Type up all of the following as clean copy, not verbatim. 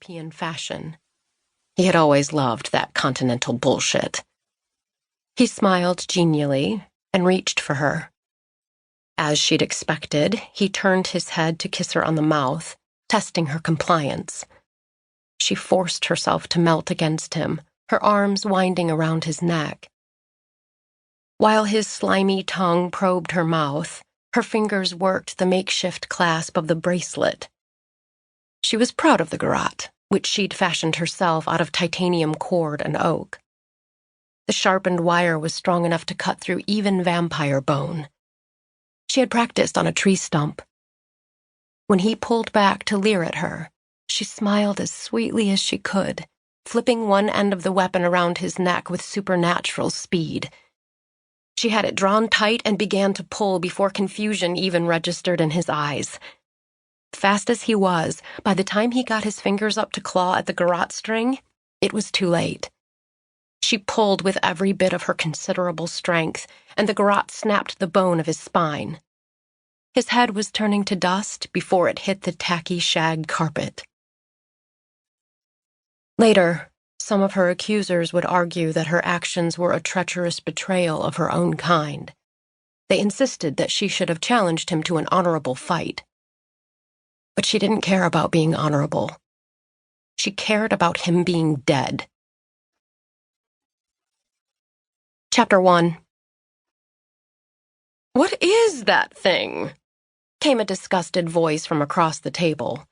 European fashion. He had always loved that continental bullshit. He smiled genially and reached for her. As she'd expected, he turned his head to kiss her on the mouth, testing her compliance. She forced herself to melt against him, her arms winding around his neck. While his slimy tongue probed her mouth, her fingers worked the makeshift clasp of the bracelet. She was proud of the garrote, which she'd fashioned herself out of titanium cord and oak. The sharpened wire was strong enough to cut through even vampire bone. She had practiced on a tree stump. When he pulled back to leer at her, she smiled as sweetly as she could, flipping one end of the weapon around his neck with supernatural speed. She had it drawn tight and began to pull before confusion even registered in his eyes. Fast as he was, by the time he got his fingers up to claw at the garrote string, it was too late. She pulled with every bit of her considerable strength, and the garrote snapped the bone of his spine. His head was turning to dust before it hit the tacky shag carpet. Later, some of her accusers would argue that her actions were a treacherous betrayal of her own kind. They insisted that she should have challenged him to an honorable fight. But she didn't care about being honorable. She cared about him being dead. Chapter 1. "What is that thing?" came a disgusted voice from across the table.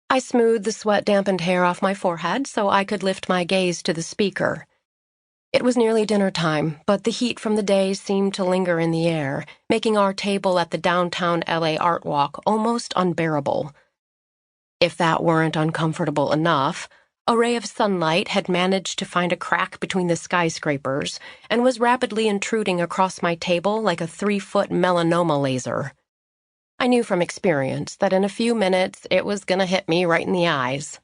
I smoothed the sweat-dampened hair off my forehead so I could lift my gaze to the speaker. It was nearly dinner time, but the heat from the day seemed to linger in the air, making our table at the downtown LA Art Walk almost unbearable. If that weren't uncomfortable enough, a ray of sunlight had managed to find a crack between the skyscrapers and was rapidly intruding across my table like a 3-foot melanoma laser. I knew from experience that in a few minutes it was gonna hit me right in the eyes.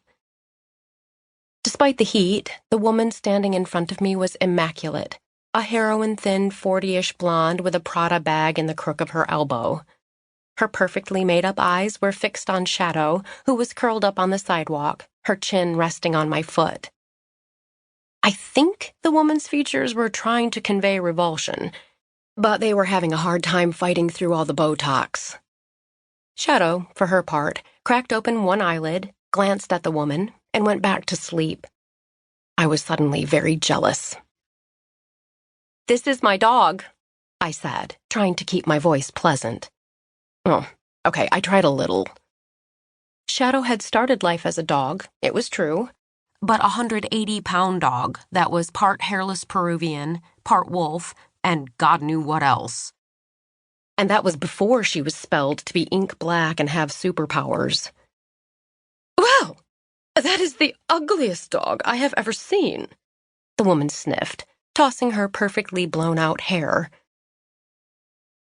Despite the heat, the woman standing in front of me was immaculate, a heroin-thin 40-ish blonde with a Prada bag in the crook of her elbow. Her perfectly made-up eyes were fixed on Shadow, who was curled up on the sidewalk, her chin resting on my foot. I think the woman's features were trying to convey revulsion, but they were having a hard time fighting through all the Botox. Shadow, for her part, cracked open one eyelid, glanced at the woman, and went back to sleep. I was suddenly very jealous. "This is my dog," I said, trying to keep my voice pleasant. Oh, okay, I tried a little. Shadow had started life as a dog, it was true, but a 180-pound dog that was part hairless Peruvian, part wolf, and God knew what else. And that was before she was spelled to be ink black and have superpowers. "Well, that is the ugliest dog I have ever seen," the woman sniffed, tossing her perfectly blown-out hair.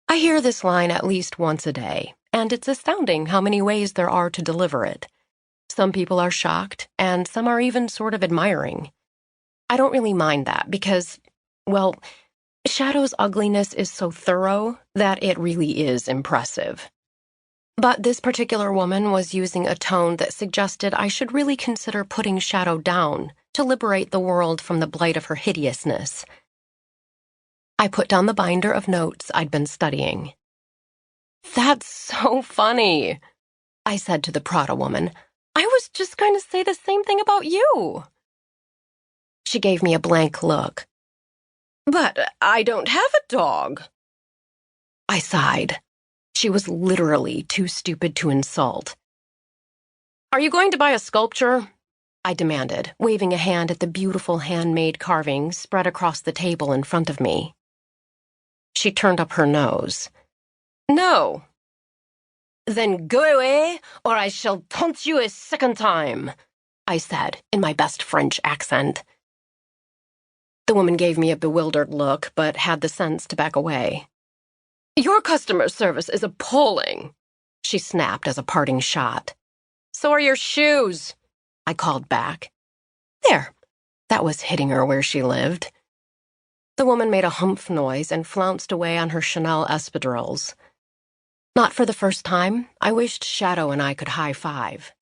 I hear this line at least once a day, and it's astounding how many ways there are to deliver it. Some people are shocked, and some are even sort of admiring. I don't really mind that because, well, Shadow's ugliness is so thorough that it really is impressive. But this particular woman was using a tone that suggested I should really consider putting Shadow down to liberate the world from the blight of her hideousness. I put down the binder of notes I'd been studying. "That's so funny," I said to the Prada woman. "I was just going to say the same thing about you." She gave me a blank look. "But I don't have a dog." I sighed. She was literally too stupid to insult. "Are you going to buy a sculpture?" I demanded, waving a hand at the beautiful handmade carvings spread across the table in front of me. She turned up her nose. "No." "Then go away, or I shall taunt you a second time," I said in my best French accent. The woman gave me a bewildered look, but had the sense to back away. "Your customer service is appalling," she snapped as a parting shot. "So are your shoes," I called back. There, that was hitting her where she lived. The woman made a humph noise and flounced away on her Chanel espadrilles. Not for the first time, I wished Shadow and I could high-five.